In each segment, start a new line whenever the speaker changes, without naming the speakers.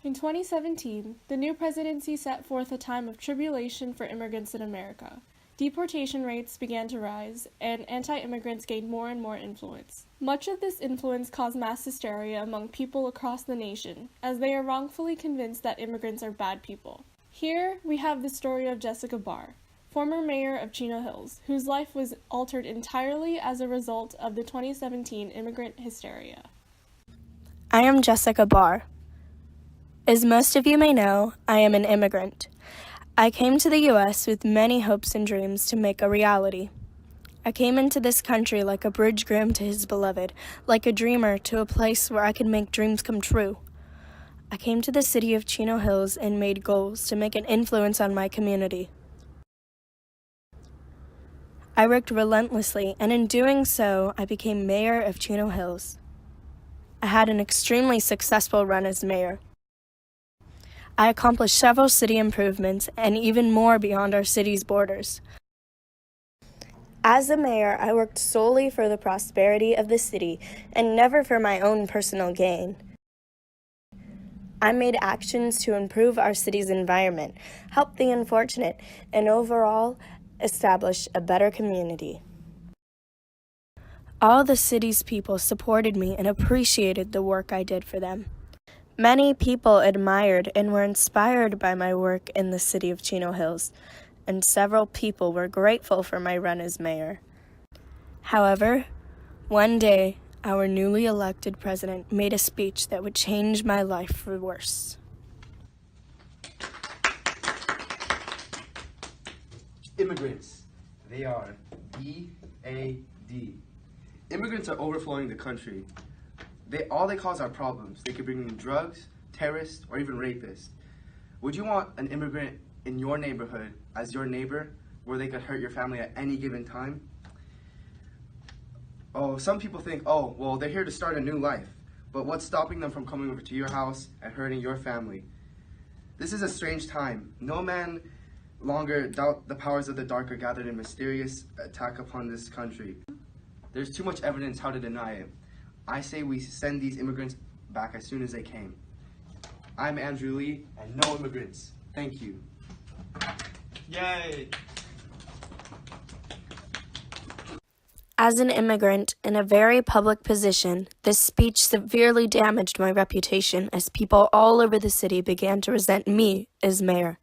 In 2017, the new presidency set forth a time of tribulation for immigrants in America. Deportation rates began to rise, and anti-immigrants gained more and more influence. Much of this influence caused mass hysteria among people across the nation, as they are wrongfully convinced that immigrants are bad people. Here, we have the story of Jessica Barr, former mayor of Chino Hills, whose life was altered entirely as a result of the 2017 immigrant hysteria.
I am Jessica Barr. As most of you may know, I am an immigrant. I came to the U.S. with many hopes and dreams to make a reality. I came into this country like a bridegroom to his beloved, like a dreamer to a place where I could make dreams come true. I came to the city of Chino Hills and made goals to make an influence on my community. I worked relentlessly, and in doing so, I became mayor of Chino Hills. I had an extremely successful run as mayor. I accomplished several city improvements and even more beyond our city's borders. As a mayor, I worked solely for the prosperity of the city and never for my own personal gain. I made actions to improve our city's environment, help the unfortunate, and overall establish a better community. All the city's people supported me and appreciated the work I did for them. Many people admired and were inspired by my work in the city of Chino Hills, and several people were grateful for my run as mayor. However, one day, our newly elected president made a speech that would change my life for the worse.
Immigrants, they are EAD. Immigrants are overflowing the country. All they cause are problems. They could bring in drugs, terrorists, or even rapists. Would you want an immigrant in your neighborhood as your neighbor where they could hurt your family at any given time? Oh, some people think, oh, well, they're here to start a new life. But what's stopping them from coming over to your house and hurting your family? This is a strange time. No man longer doubt the powers of the dark are gathered in mysterious attack upon this country. There's too much evidence how to deny it. I say we send these immigrants back as soon as they came. I'm Andrew Lee, and no immigrants. Thank you. Yay!
As an immigrant in a very public position, this speech severely damaged my reputation as people all over the city began to resent me as mayor.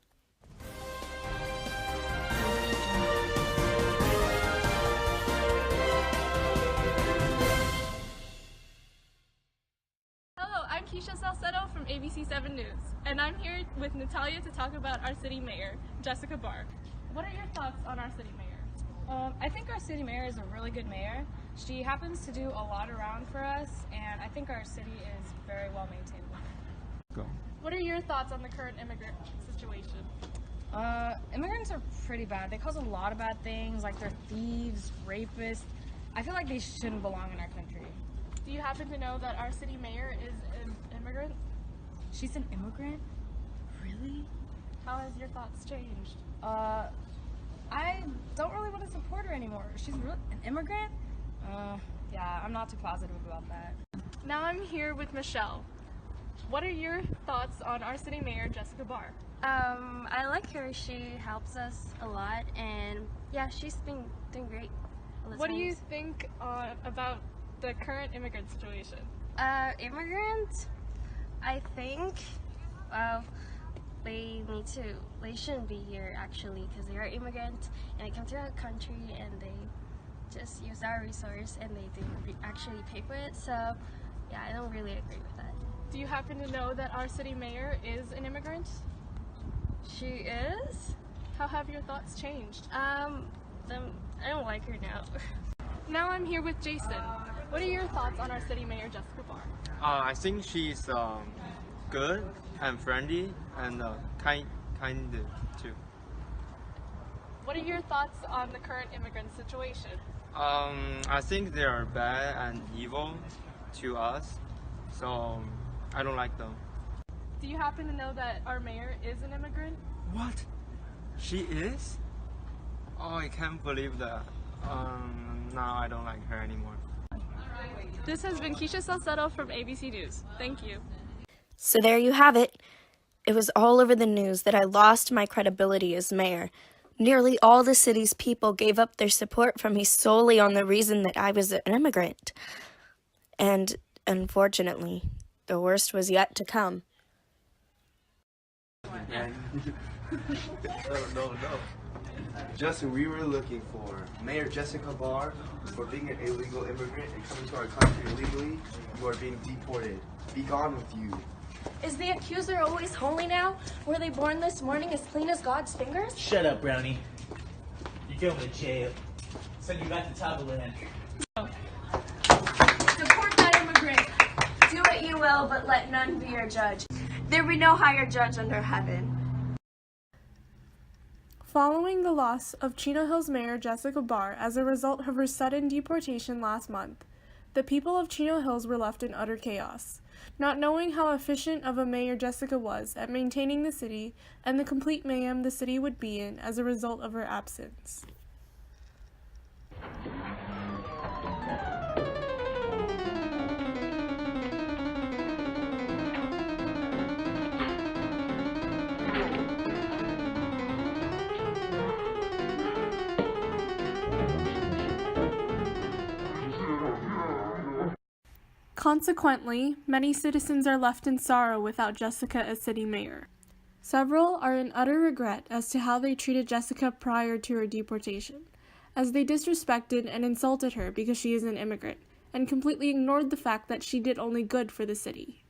I'm Keisha Salcedo from ABC 7 News, and I'm here with Natalia to talk about our city mayor, Jessica Barr. What are your thoughts on our city mayor?
I think our city mayor is a really good mayor. She happens to do a lot around for us, and I think our city is very well maintained.
Go.
What are your thoughts on the current immigrant situation?
Immigrants are pretty bad. They cause a lot of bad things, like they're thieves, rapists. I feel like they shouldn't belong in our country.
Do you happen to know that our city mayor is an immigrant?
She's an immigrant? Really?
How has your thoughts changed?
I don't really want to support her anymore. She's an immigrant? Yeah, I'm not too positive about that.
Now I'm here with Michelle. What are your thoughts on our city mayor, Jessica Barr?
I like her. She helps us a lot, and yeah, she's been doing great all the
What do
times.
you think about the current immigrant situation?
Immigrants, I think, they shouldn't be here actually, because they are immigrants and they come to our country and they just use our resource and they didn't actually pay for it. So yeah, I don't really agree with that.
Do you happen to know that our city mayor is an immigrant?
She is?
How have your thoughts changed?
I don't like her now.
Now I'm here with Jason. What are your thoughts on our city mayor, Jessica Barr?
I think she's good and friendly and kind too.
What are your thoughts on the current immigrant situation?
I think they are bad and evil to us, so I don't like them.
Do you happen to know that our mayor is an immigrant?
What? She is? Oh, I can't believe that. Now I don't like her anymore.
This has been Keisha Salcedo from ABC News. Thank you.
So there you have it. It was all over the news that I lost my credibility as mayor. Nearly all the city's people gave up their support for me solely on the reason that I was an immigrant. And unfortunately, the worst was yet to come.
No. Just who we were looking for. Mayor Jessica Barr, for being an illegal immigrant and coming to our country illegally, you are being deported. Be gone with you.
Is the accuser always holy now? Were they born this morning as clean as God's fingers?
Shut up, Brownie. You're going to jail. Send you back to top of the land.
Deport that immigrant. Do what you will, but let none be your judge. There be no higher judge under heaven.
Following the loss of Chino Hills Mayor Jessica Barr as a result of her sudden deportation last month, the people of Chino Hills were left in utter chaos, not knowing how efficient of a mayor Jessica was at maintaining the city and the complete mayhem the city would be in as a result of her absence. Consequently, many citizens are left in sorrow without Jessica as city mayor. Several are in utter regret as to how they treated Jessica prior to her deportation, as they disrespected and insulted her because she is an immigrant, and completely ignored the fact that she did only good for the city.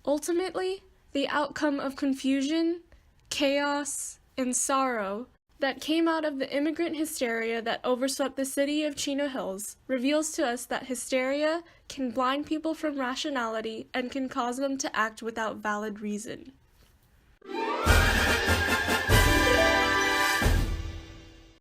Ultimately, the outcome of confusion, chaos, and sorrow that came out of the immigrant hysteria that overswept the city of Chino Hills reveals to us that hysteria can blind people from rationality and can cause them to act without valid reason.